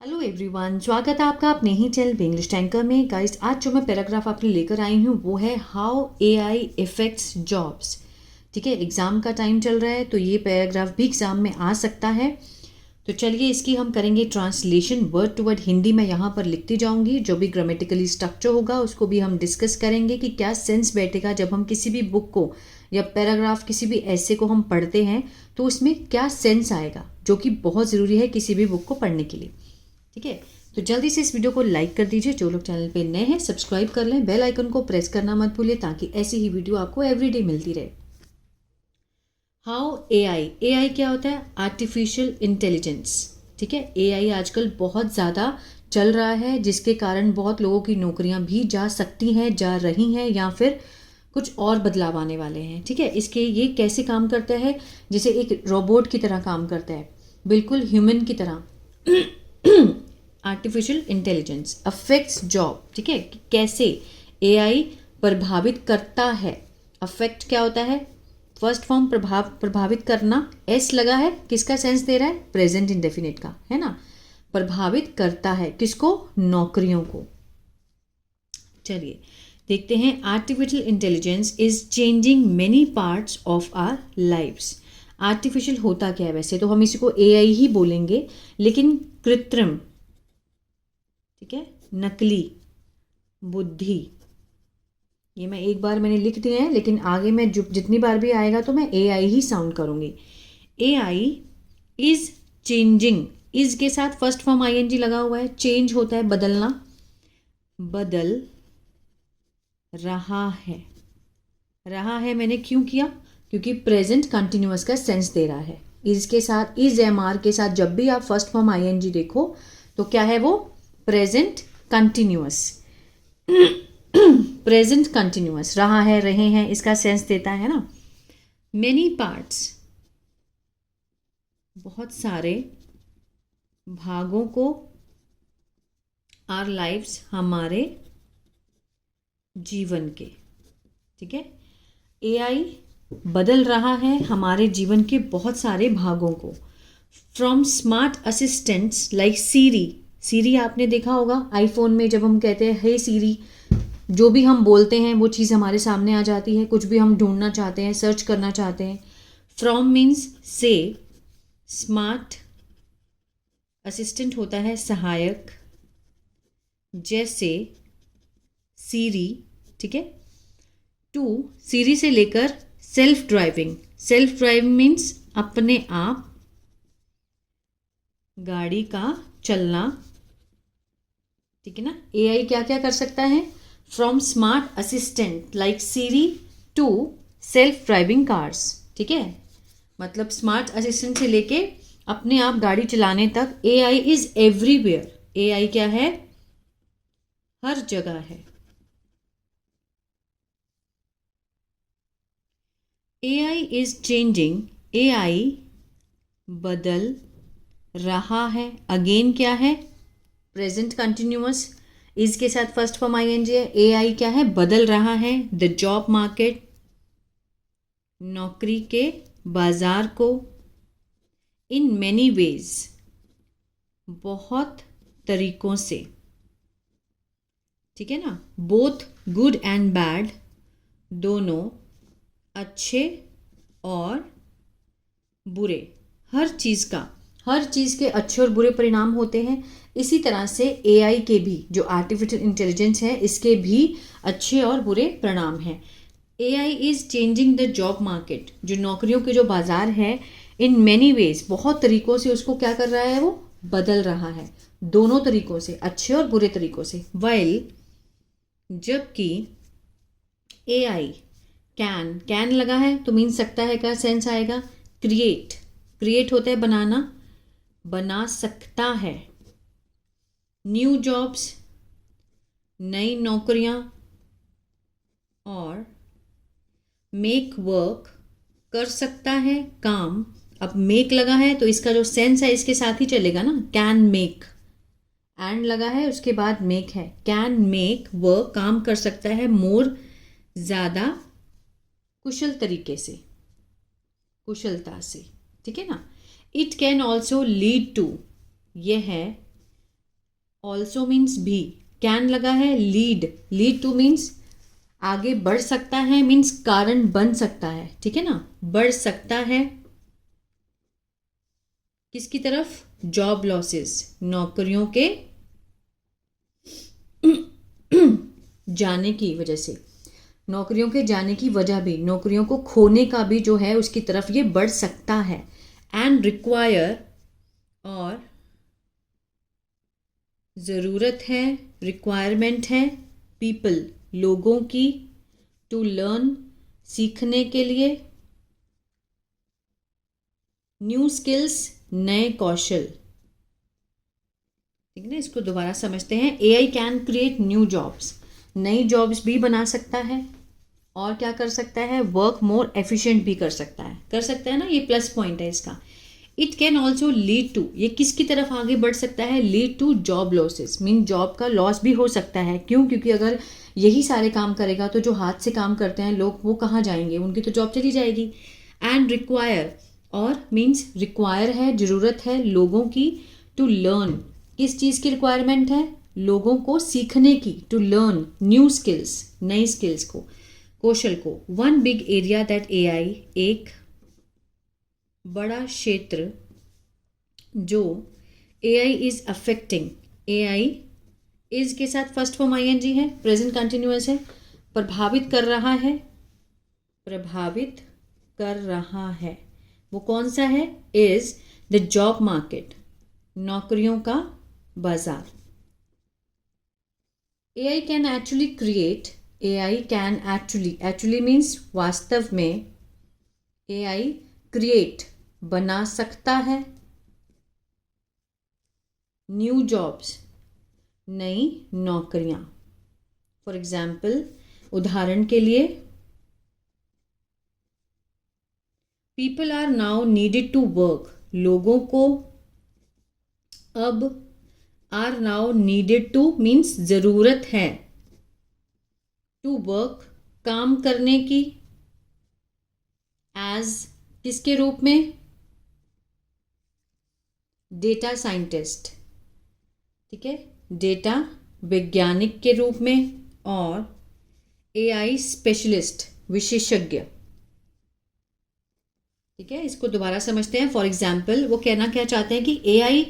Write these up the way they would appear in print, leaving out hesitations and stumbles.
Hello everyone, स्वागत है आपका अपने ही चैनल इंग्लिश टैंकर में। गाइस, आज जो मैं पैराग्राफ आपने लेकर आई हूँ वो है हाउ एआई इफेक्ट्स जॉब्स। ठीक है, एग्ज़ाम का टाइम चल रहा है तो ये पैराग्राफ भी एग्ज़ाम में आ सकता है। तो चलिए इसकी हम करेंगे translation, word to word Hindi में यहाँ पर लिखती जाऊँगी। जो भी ग्रामेटिकली स्ट्रक्चर होगा उसको भी हम डिस्कस करेंगे कि क्या सेंस बैठेगा जब हम किसी भी बुक को या पैराग्राफ किसी भी ऐसे को हम पढ़ते हैं तो उसमें क्या सेंस आएगा, जो कि बहुत ज़रूरी है किसी भी बुक को पढ़ने के लिए। ठीक है, तो जल्दी से इस वीडियो को लाइक कर दीजिए। जो लोग चैनल पे नए हैं सब्सक्राइब कर लें, बेल आइकन को प्रेस करना मत भूलिए ताकि ऐसी ही वीडियो आपको एवरीडे मिलती रहे। हाउ एआई क्या होता है? Artificial intelligence. ठीक है, एआई आजकल बहुत ज़्यादा चल रहा है जिसके कारण बहुत लोगों की नौकरियां भी जा सकती हैं, जा रही हैं, या फिर कुछ और बदलाव आने वाले हैं। ठीक है, इसके ये कैसे काम करता है? जैसे एक रोबोट की तरह काम करता है, बिल्कुल ह्यूमन की तरह। Artificial intelligence affects job. ठीक है, कि कैसे एआई प्रभावित करता है। अफेक्ट क्या होता है? फर्स्ट फॉर्म प्रभावित करना, एस लगा है, किसका सेंस दे रहा है? प्रेजेंट इंडेफिनिट का, है ना। प्रभावित करता है किसको? नौकरियों को। चलिए देखते हैं। Artificial intelligence is changing many parts of our lives. Artificial होता क्या है? वैसे तो हम इसी को एआई ही बोलेंगे, लेकिन कृत्रिम, ठीक है, नकली बुद्धि, ये मैं एक बार मैंने लिख दिए हैं, लेकिन आगे मैं जितनी बार भी आएगा तो मैं एआई ही साउंड करूंगी। एआई इज चेंजिंग, इज के साथ फर्स्ट फॉर्म आईएनजी लगा हुआ है। चेंज होता है बदलना, बदल रहा है। रहा है मैंने क्यों किया? क्योंकि प्रेजेंट कंटिन्यूअस का सेंस दे रहा है। इज के साथ, इज एम आर के साथ जब भी आप फर्स्ट फॉर्म आईएनजी देखो तो क्या है वो? Present continuous. प्रेजेंट कंटिन्यूअस, रहा है, रहे हैं, इसका सेंस देता है ना। मेनी पार्ट्स, बहुत सारे भागों को, आर लाइव्स, हमारे जीवन के। ठीक है, एआई बदल रहा है हमारे जीवन के बहुत सारे भागों को। फ्रॉम स्मार्ट असिस्टेंट्स लाइक सीरी। सीरी आपने देखा होगा आईफोन में, जब हम कहते हैं हे सीरी, जो भी हम बोलते हैं वो चीज़ हमारे सामने आ जाती है। कुछ भी हम ढूंढना चाहते हैं, सर्च करना चाहते हैं। फ्रॉम मीन्स से, स्मार्ट असिस्टेंट होता है सहायक, जैसे सीरी। ठीक है, टू, सीरी से लेकर self driving. Self driving means अपने आप गाड़ी का चलना। ठीक है ना। एआई क्या क्या कर सकता है? From smart assistant like Siri to self driving cars. ठीक है, मतलब स्मार्ट असिस्टेंट से लेके अपने आप गाड़ी चलाने तक एआई इज एवरीवेयर। एआई क्या है? हर जगह है। एआई इज चेंजिंग, एआई बदल रहा है। अगेन क्या है? प्रेजेंट कंटिन्यूअस, इज के साथ फर्स्ट फॉर्म आईएनजी है। एआई क्या है? बदल रहा है द जॉब मार्केट, नौकरी के बाजार को। इन मैनी वेज, बहुत तरीकों से। ठीक है ना। बोथ गुड एंड बैड, दोनों अच्छे और बुरे। हर चीज़ का, हर चीज़ के अच्छे और बुरे परिणाम होते हैं। इसी तरह से एआई के भी, जो आर्टिफिशियल इंटेलिजेंस है, इसके भी अच्छे और बुरे परिणाम हैं। AI is changing the job market, जो नौकरियों के जो बाजार है, इन मैनी वेज, बहुत तरीकों से उसको क्या कर रहा है? वो बदल रहा है, दोनों तरीकों से, अच्छे और बुरे तरीकों से। वाइल, जबकि एआई कैन, कैन लगा है तो मीन सकता है का सेंस आएगा। क्रिएट, क्रिएट होता है बनाना, बना सकता है। न्यू जॉब्स, नई नौकरियां, और मेक वर्क, कर सकता है काम। अब मेक लगा है तो इसका जो सेंस है इसके साथ ही चलेगा ना, कैन मेक। एंड लगा है उसके बाद मेक है। कैन मेक वर्क, काम कर सकता है, मोर, ज़्यादा, कुशल तरीके से, कुशलता से। ठीक है ना। It can also lead to, यह है ऑल्सो मीन्स भी, कैन लगा है, लीड टू मीन्स आगे बढ़ सकता है, मीन्स कारण बन सकता है, ठीक है ना, बढ़ सकता है किसकी तरफ, जॉब लॉसेस, नौकरियों के जाने की वजह से, नौकरियों के जाने की वजह भी, नौकरियों को खोने का भी जो है उसकी तरफ ये बढ़ सकता है। एंड रिक्वायर, और ज़रूरत है, रिक्वायरमेंट है, पीपल, लोगों की, टू लर्न, सीखने के लिए, न्यू स्किल्स, नए कौशल, ठीक है ना। इसको दोबारा समझते हैं। AI can create new jobs, नई जॉब्स भी बना सकता है, और क्या कर सकता है, वर्क मोर एफिशिएंट भी कर सकता है ना, ये प्लस पॉइंट है इसका। It can also lead to, ये किसकी तरफ आगे बढ़ सकता है, lead to job losses, mean job का लॉस भी हो सकता है। क्यों? क्योंकि अगर यही सारे काम करेगा तो जो हाथ से काम करते हैं लोग वो कहाँ जाएंगे, उनकी तो जॉब चली जाएगी। एंड रिक्वायर, और मीन्स रिक्वायर है, ज़रूरत है लोगों की, टू लर्न, किस चीज़ की रिक्वायरमेंट है, लोगों को सीखने की, टू लर्न न्यू स्किल्स, नई स्किल्स को, कौशल को। One big area that AI, एक बड़ा क्षेत्र जो AI is affecting, AI is के साथ फर्स्ट फॉर्म आईएनजी है, प्रेजेंट कंटिन्यूअस है, प्रभावित कर रहा है, प्रभावित कर रहा है, वो कौन सा है, इज द जॉब मार्केट, नौकरियों का बाजार। AI can actually create, AI can actually means वास्तव में, एआई क्रिएट बना सकता है, न्यू जॉब्स, नई नौकरियां। फॉर एग्जाम्पल, उदाहरण के लिए, people are now needed to work, लोगों को अब, are now needed to means जरूरत है, टू वर्क काम करने की, एज किसके रूप में, डेटा साइंटिस्ट, ठीक है, डेटा वैज्ञानिक के रूप में, और एआई स्पेशलिस्ट, विशेषज्ञ, ठीक है। इसको दोबारा समझते हैं। फॉर एग्जाम्पल, वो कहना क्या चाहते हैं कि AI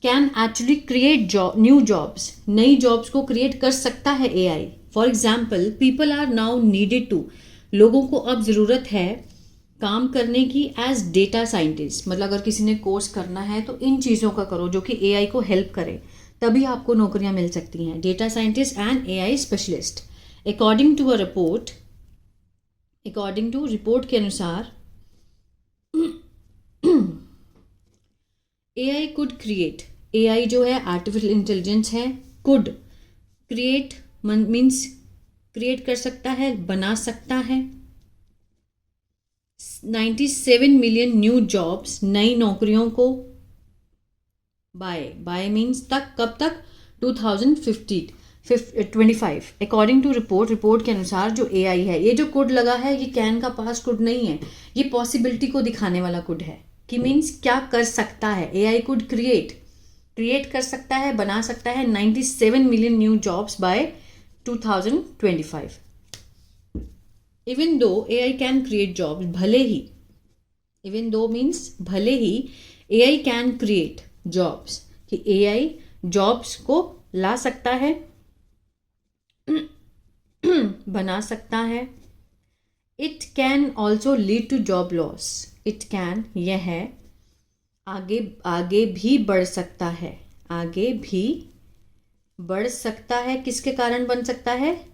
can actually create new jobs, नई जॉब्स को क्रिएट कर सकता है AI. For example, people are now needed to, लोगों को अब ज़रूरत है काम करने की, एज डेटा साइंटिस्ट, मतलब अगर किसी ने कोर्स करना है तो इन चीज़ों का करो जो कि एआई को हेल्प करे, तभी आपको नौकरियां मिल सकती हैं, data scientist and AI specialist. According to a report, according to report के अनुसार, एआई कुड क्रिएट, एआई जो है आर्टिफिशियल इंटेलिजेंस है, कुड क्रिएट मीन्स क्रिएट कर सकता है, बना सकता है, 97 मिलियन न्यू जॉब्स, नई नौकरियों को, बाय मीन्स तक, कब तक, 2025। अकॉर्डिंग टू रिपोर्ट के अनुसार जो एआई है, ये जो कुड लगा है ये कैन का पास्ट कुड नहीं है, ये पॉसिबिलिटी को दिखाने वाला कुड है, कि मीन्स क्या कर सकता है, एआई कुड क्रिएट कर सकता है, बना सकता है 97 million new jobs by 2025। Even though AI can create jobs, भले ही, इवन दो मीन्स भले ही, एआई कैन क्रिएट जॉब्स, कि एआई जॉब्स को ला सकता है, बना सकता है। It can also lead to job loss, it can, यह है, आगे भी बढ़ सकता है, आगे भी बढ़ सकता है, किसके कारण बन सकता है,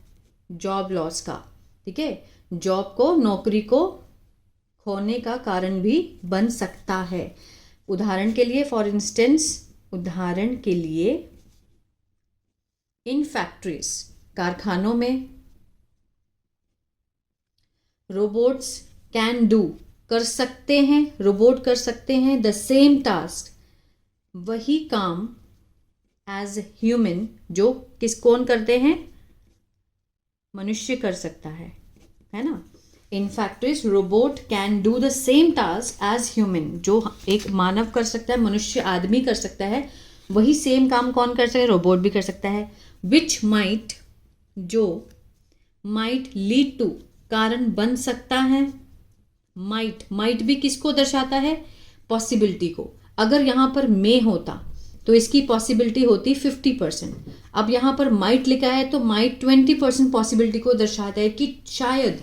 जॉब लॉस का, ठीक है, जॉब को, नौकरी को खोने का कारण भी बन सकता है। उदाहरण के लिए, फॉर इंस्टेंस, उदाहरण के लिए, इन फैक्ट्रीज, कारखानों में, रोबोट्स कैन डू, कर सकते हैं, रोबोट कर सकते हैं, द सेम टास्क, वही काम, एज ह्यूमन, जो कौन करते हैं, मनुष्य कर सकता है ना। In factories robot can do the same task as human, जो एक मानव कर सकता है, मनुष्य आदमी कर सकता है, वही सेम काम कौन कर सकता है? रोबोट भी कर सकता है। विच माइट, जो माइट लीड टू, कारण बन सकता है। माइट भी किसको दर्शाता है? पॉसिबिलिटी को। अगर यहाँ पर मे होता तो इसकी पॉसिबिलिटी होती 50%। अब यहाँ पर माइट लिखा है तो माइट 20% पॉसिबिलिटी को दर्शाता है कि शायद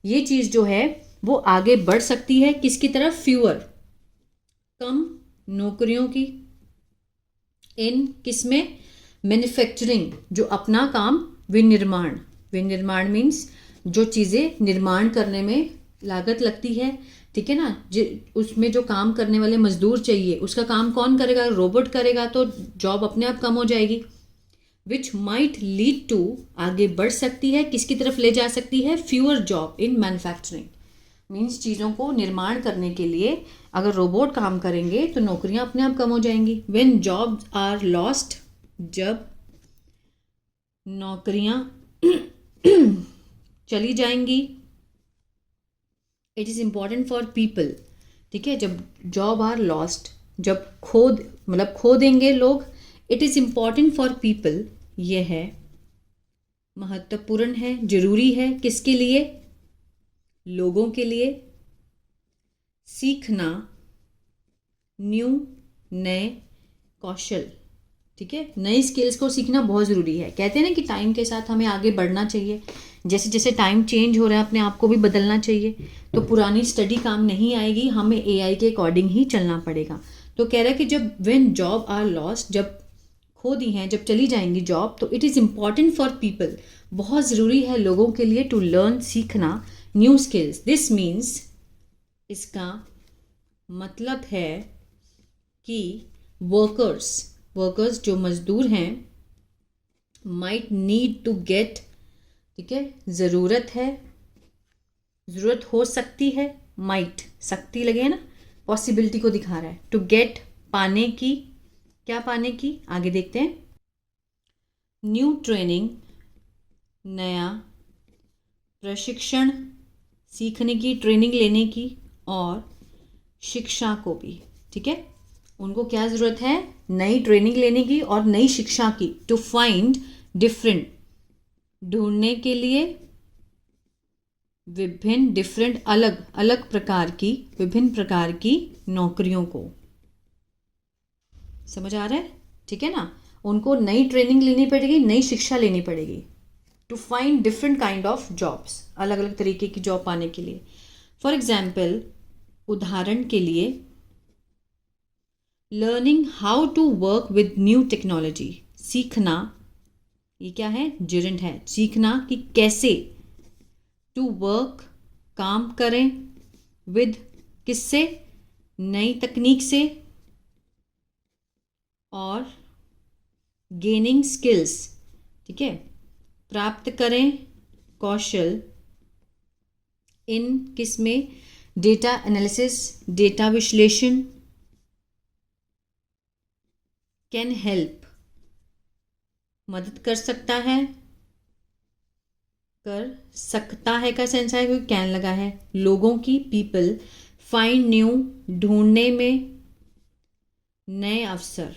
ये चीज़ जो है वो आगे बढ़ सकती है। किसकी तरफ? फ्यूअर, कम नौकरियों की। इन किसमें? मैन्युफैक्चरिंग, जो अपना काम, विनिर्माण। विनिर्माण मीन्स जो चीज़ें निर्माण करने में लागत लगती है, ठीक है ना, उसमें जो काम करने वाले मजदूर चाहिए, उसका काम कौन करेगा? रोबोट करेगा, तो जॉब अपने आप कम हो जाएगी। विच माइट लीड टू, आगे बढ़ सकती है, किसकी तरफ ले जा सकती है? Fewer job in manufacturing. Means चीज़ों को निर्माण करने के लिए अगर रोबोट काम करेंगे तो नौकरियां अपने आप कम हो जाएंगी। व्हेन जॉब्स आर लॉस्ट, जब नौकरियां चली जाएंगी। It is important for people, ठीक है, जब जॉब आर लॉस्ट, जब खो देंगे लोग। It is important for people, ये है महत्वपूर्ण है, जरूरी है, किसके लिए? लोगों के लिए। सीखना न्यू, नए कौशल, ठीक है, नई स्किल्स को सीखना बहुत ज़रूरी है। कहते हैं ना कि टाइम के साथ हमें आगे बढ़ना चाहिए। जैसे जैसे टाइम चेंज हो रहा है अपने आप को भी बदलना चाहिए। तो पुरानी स्टडी काम नहीं आएगी, हमें एआई के अकॉर्डिंग ही चलना पड़ेगा। तो कह रहा है कि जब व्हेन जॉब आर लॉस्ट, जब खो दी हैं, जब चली जाएंगी जॉब, तो it is important for people, बहुत ज़रूरी है लोगों के लिए, टू लर्न, सीखना न्यू स्किल्स। दिस मीन्स, इसका मतलब है कि वर्कर्स जो मजदूर हैं, माइट नीड टू गेट, ठीक है, ज़रूरत हो सकती है। माइट सकती लगे है ना, पॉसिबिलिटी को दिखा रहा है। टू गेट, पाने की, क्या पाने की? आगे देखते हैं। न्यू ट्रेनिंग, नया प्रशिक्षण, सीखने की, ट्रेनिंग लेने की, और शिक्षा को भी, ठीक है, उनको क्या ज़रूरत है? नई ट्रेनिंग लेने की और नई शिक्षा की। टू फाइंड डिफरेंट, ढूंढने के लिए, विभिन्न, डिफरेंट, अलग अलग प्रकार की, विभिन्न प्रकार की नौकरियों को। समझ आ रहा है? ठीक है ना, उनको नई ट्रेनिंग लेनी पड़ेगी, नई शिक्षा लेनी पड़ेगी। To find different kind of jobs, अलग अलग तरीके की जॉब पाने के लिए। फॉर एग्जाम्पल, उदाहरण के लिए, learning how to work with new technology, सीखना, ये क्या है? जिरंड है, सीखना कि कैसे। टू वर्क, काम करें, विद, किससे? नई तकनीक से, और गेनिंग स्किल्स, ठीक है, प्राप्त करें कौशल। इन किस में? डेटा एनालिसिस, डेटा विश्लेषण। कैन हेल्प, मदद कर सकता है, कर सकता है का सेंस है, क्योंकि कैन लगा है। लोगों की, पीपल। फाइंड न्यू, ढूंढने में, नए अवसर,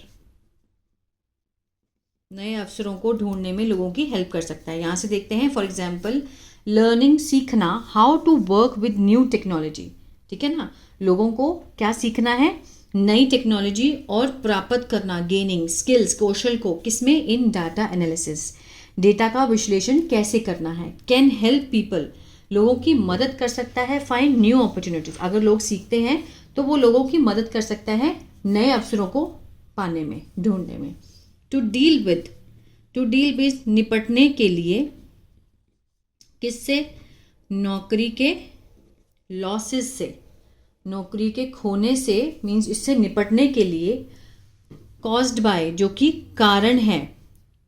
नए अवसरों को ढूंढने में लोगों की हेल्प कर सकता है। यहाँ से देखते हैं, फॉर एग्जाम्पल, लर्निंग, सीखना, how to work with new technology, ठीक है ना, लोगों को क्या सीखना है? नई टेक्नोलॉजी, और प्राप्त करना, गेनिंग स्किल्स, कौशल को, किसमें? इन डाटा एनालिसिस, डेटा का विश्लेषण कैसे करना है। कैन हेल्प पीपल, लोगों की मदद कर सकता है। फाइंड न्यू अपॉर्चुनिटीज, अगर लोग सीखते हैं तो वो लोगों की मदद कर सकता है नए अवसरों को पाने में, ढूंढने में। टू डील विद, निपटने के लिए, किससे? नौकरी के लॉसेस से, नौकरी के खोने से, मीन्स इससे निपटने के लिए। कॉज्ड बाय, जो कि कारण है,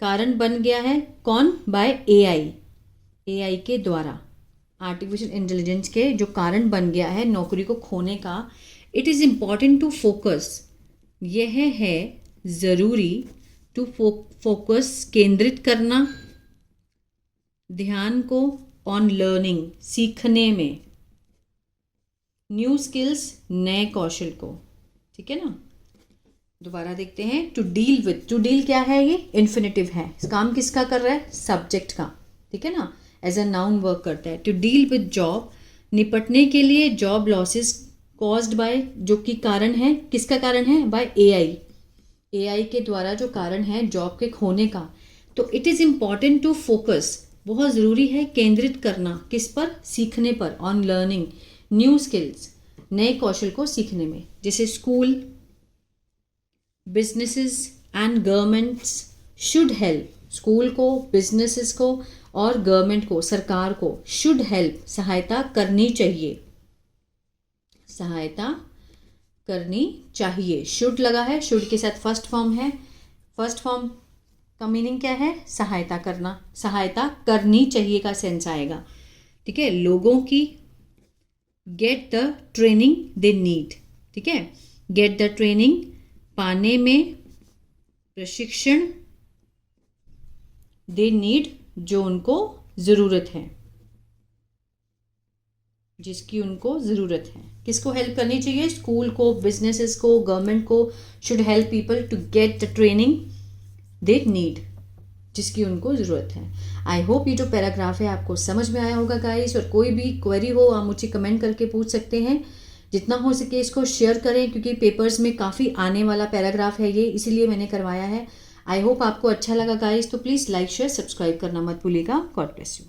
कारण बन गया है, कौन? बाय एआई के द्वारा, आर्टिफिशियल इंटेलिजेंस के जो कारण बन गया है नौकरी को खोने का। It is important to focus, यह है ज़रूरी, टू फोकस, केंद्रित करना ध्यान को, ऑन लर्निंग, सीखने में, न्यू स्किल्स, नए कौशल को, ठीक है ना। दोबारा देखते हैं, to deal with, to deal क्या है, ये इन्फिनेटिव है, काम किसका कर रहा है, सब्जेक्ट का, ठीक है ना, एज अ नाउन वर्क करता है। टू डील विथ जॉब, निपटने के लिए जॉब लॉसेस कॉज्ड बाय, जो कि कारण है, किसका कारण है, बाय एआई, एआई के द्वारा जो कारण है जॉब के खोने का। तो it is important to focus, बहुत ज़रूरी है केंद्रित करना, किस पर, सीखने पर, ऑन लर्निंग न्यू स्किल्स, नए कौशल को सीखने में। जैसे school, businesses and governments should help, school को, बिजनेसेस को और गवर्नमेंट को, सरकार को, शुड हेल्प, सहायता करनी चाहिए, सहायता करनी चाहिए। शुड लगा है, शुड के साथ फर्स्ट फॉर्म है, फर्स्ट फॉर्म का मीनिंग क्या है, सहायता करना, सहायता करनी चाहिए का सेंस आएगा, ठीक है। लोगों की, gate the training they need, ठीक है, गेट द ट्रेनिंग, पाने में, प्रशिक्षण, दे नीड, जो उनको ज़रूरत है, जिसकी उनको ज़रूरत है। किसको हेल्प करनी चाहिए, स्कूल को, बिजनेसेस को, गवर्नमेंट को, should help people to get the training they need, जिसकी उनको ज़रूरत है। आई होप ये जो पैराग्राफ है आपको समझ में आया होगा गाइस, और कोई भी क्वेरी हो आप मुझे कमेंट करके पूछ सकते हैं। जितना हो सके इसको शेयर करें, क्योंकि पेपर्स में काफ़ी आने वाला पैराग्राफ है ये, इसीलिए मैंने करवाया है। आई होप आपको अच्छा लगा गाइस, तो प्लीज़ लाइक शेयर सब्सक्राइब करना मत भूलिएगा। God bless you.